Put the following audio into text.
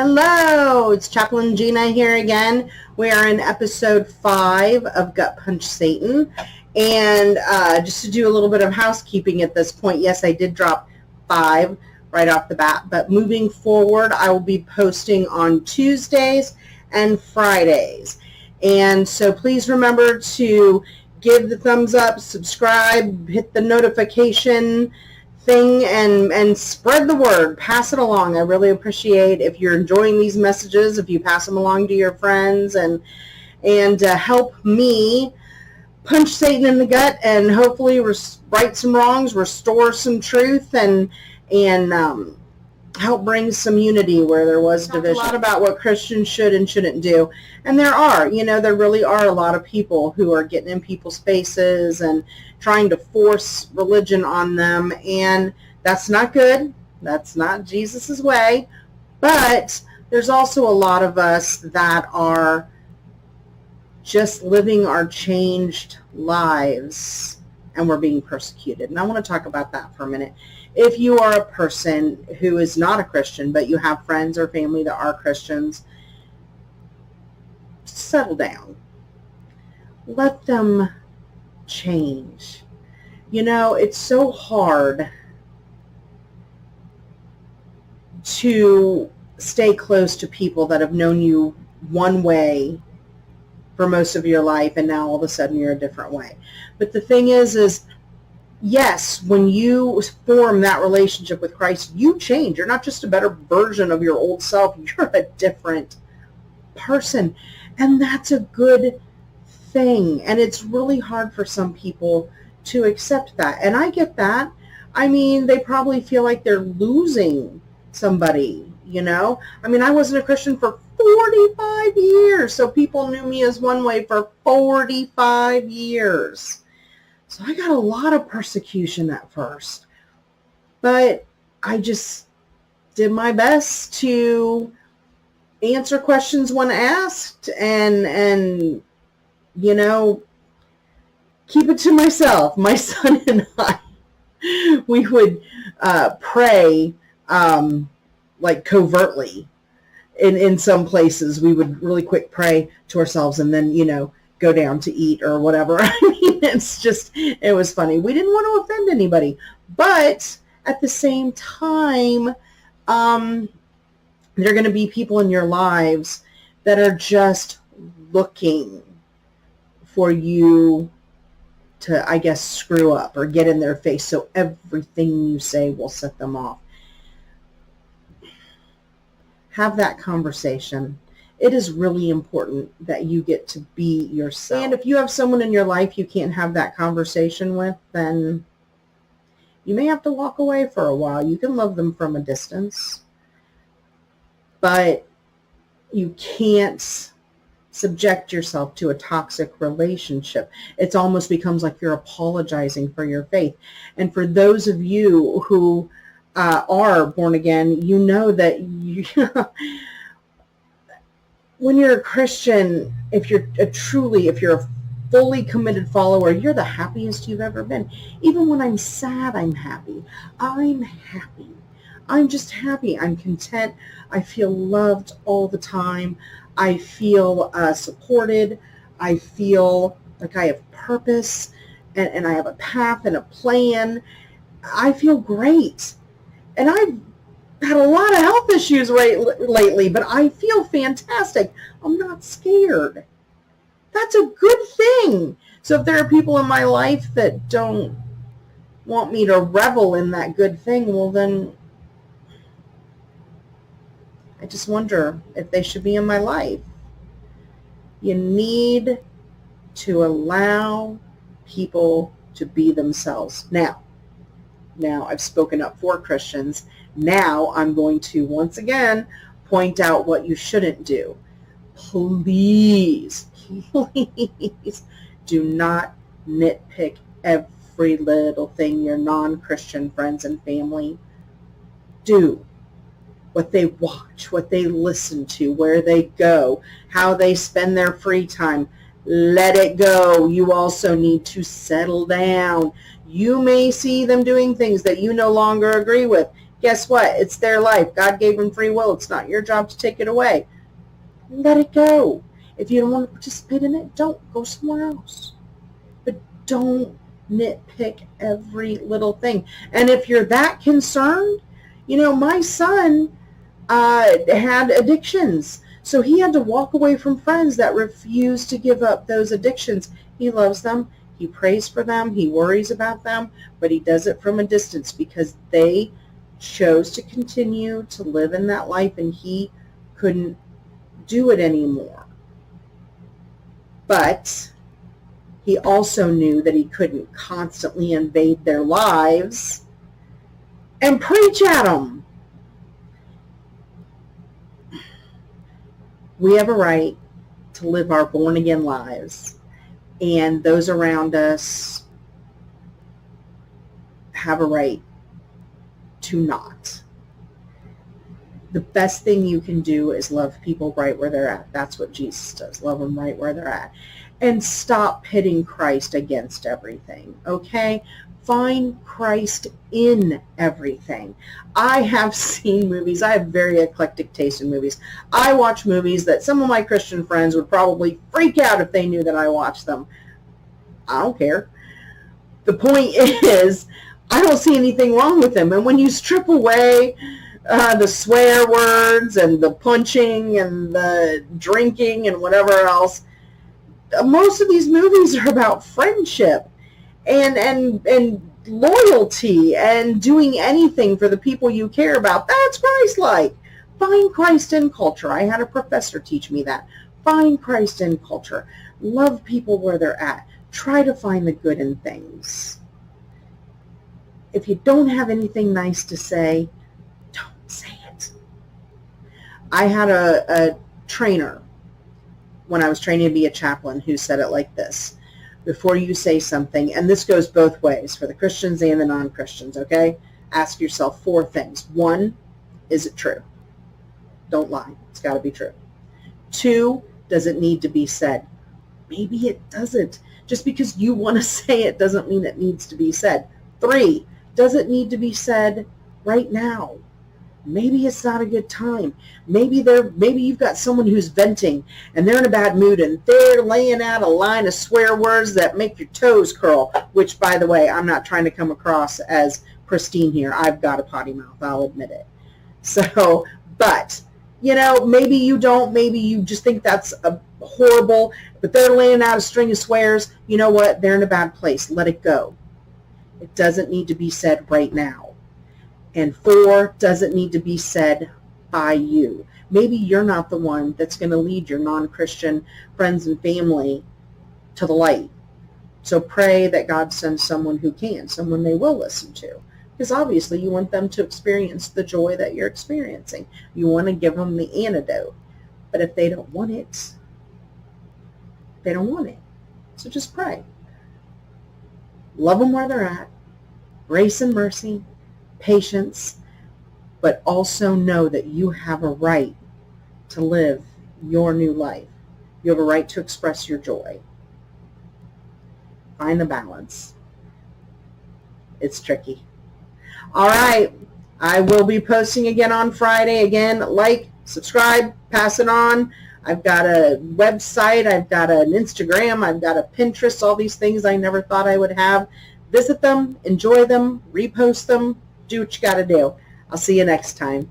Hello, it's Chaplain Gina here again. We are in episode 5 of Gut Punch Satan. And just to do a little bit of housekeeping at this point, yes, I did drop 5 right off the bat. But moving forward, I will be posting on Tuesdays and Fridays. And so please remember to give the thumbs up, subscribe, hit the notification thing, and spread the word. Pass it along. I really appreciate if you're enjoying these messages, if you pass them along to your friends, and help me punch Satan in the gut and hopefully right some wrongs, restore some truth, and help bring some unity where there was division. A lot about what Christians should and shouldn't do. And there really are a lot of people who are getting in people's faces and trying to force religion on them. And that's not good. That's not Jesus's way. But there's also a lot of us that are just living our changed lives and we're being persecuted. And I want to talk about that for a minute. If you are a person who is not a Christian, but you have friends or family that are Christians, settle down. Let them change. It's so hard to stay close to people that have known you one way for most of your life, and now all of a sudden you're a different way. But the thing is yes, when you form that relationship with Christ, you change. You're not just a better version of your old self. You're a different person. And that's a good thing. And it's really hard for some people to accept that. And I get that. I mean, they probably feel like they're losing somebody, I wasn't a Christian for 45 years. So people knew me as one way for 45 years. So I got a lot of persecution at first, but I just did my best to answer questions when asked and keep it to myself. My son and I, we would pray like covertly. In some places, we would really quick pray to ourselves and then, go down to eat or whatever. It was funny. We didn't want to offend anybody. But at the same time, there are going to be people in your lives that are just looking for you to, I guess, screw up or get in their face. So everything you say will set them off. Have that conversation. It is really important that you get to be yourself. And if you have someone in your life you can't have that conversation with, then you may have to walk away for a while. You can love them from a distance, but you can't subject yourself to a toxic relationship. It almost becomes like you're apologizing for your faith. And for those of you who are born again, you know that when you're a Christian, if you're a fully committed follower, you're the happiest you've ever been. Even when I'm sad, I'm happy. I'm happy. I'm just happy. I'm content. I feel loved all the time. I feel supported. I feel like I have purpose and I have a path and a plan. I feel great. And I've had a lot of health issues lately, but I feel fantastic. I'm not scared. That's a good thing. So if there are people in my life that don't want me to revel in that good thing, well then I just wonder if they should be in my life. You need to allow people to be themselves. Now I've spoken up for Christians. Now I'm going to once again point out what you shouldn't do. Please do not nitpick every little thing your non-Christian friends and family do. What they watch, what they listen to, where they go, how they spend their free time. Let it go. You also need to settle down. You may see them doing things that you no longer agree with. Guess what? It's their life. God gave them free will. It's not your job to take it away. Let it go. If you don't want to participate in it, don't. Go somewhere else. But don't nitpick every little thing. And if you're that concerned, my son had addictions. So he had to walk away from friends that refused to give up those addictions. He loves them. He prays for them. He worries about them. But he does it from a distance because they chose to continue to live in that life and he couldn't do it anymore. But he also knew that he couldn't constantly invade their lives and preach at them. We have a right to live our born-again lives, and those around us have a right to not. The best thing you can do is love people right where they're at. That's what Jesus does. Love them right where they're at. And stop pitting Christ against everything, okay? Find Christ in everything. I have seen movies. I have very eclectic taste in movies. I watch movies that some of my Christian friends would probably freak out if they knew that I watched them. I don't care. The point is, I don't see anything wrong with them. And when you strip away the swear words and the punching and the drinking and whatever else, most of these movies are about friendship and loyalty and doing anything for the people you care about. That's Christ-like. Find Christ in culture. I had a professor teach me that. Find Christ in culture. Love people where they're at. Try to find the good in things. If you don't have anything nice to say, don't say it. I had a trainer when I was training to be a chaplain who said it like this: before you say something, and this goes both ways for the Christians and the non-Christians, okay? Ask yourself 4 things. 1, is it true? Don't lie. It's got to be true. 2, does it need to be said? Maybe it doesn't. Just because you want to say it doesn't mean it needs to be said. 3, does it need to be said right now? Maybe it's not a good time. Maybe you've got someone who's venting and they're in a bad mood and they're laying out a line of swear words that make your toes curl, which, by the way, I'm not trying to come across as pristine here. I've got a potty mouth. I'll admit it. So, but, maybe you don't. Maybe you just think that's horrible, but they're laying out a string of swears. You know what? They're in a bad place. Let it go. It doesn't need to be said right now. And 4, doesn't need to be said by you. Maybe you're not the one that's going to lead your non-Christian friends and family to the light. So pray that God sends someone who can, someone they will listen to. Because obviously you want them to experience the joy that you're experiencing. You want to give them the antidote. But if they don't want it, they don't want it. So just pray. Love them where they're at. Grace and mercy. Patience, but also know that you have a right to live your new life. You have a right to express your joy. Find the balance. It's tricky. All right. I will be posting again on Friday. Again, like, subscribe, pass it on. I've got a website. I've got an Instagram. I've got a Pinterest, all these things I never thought I would have. Visit them, enjoy them, repost them. Do what you got to do. I'll see you next time.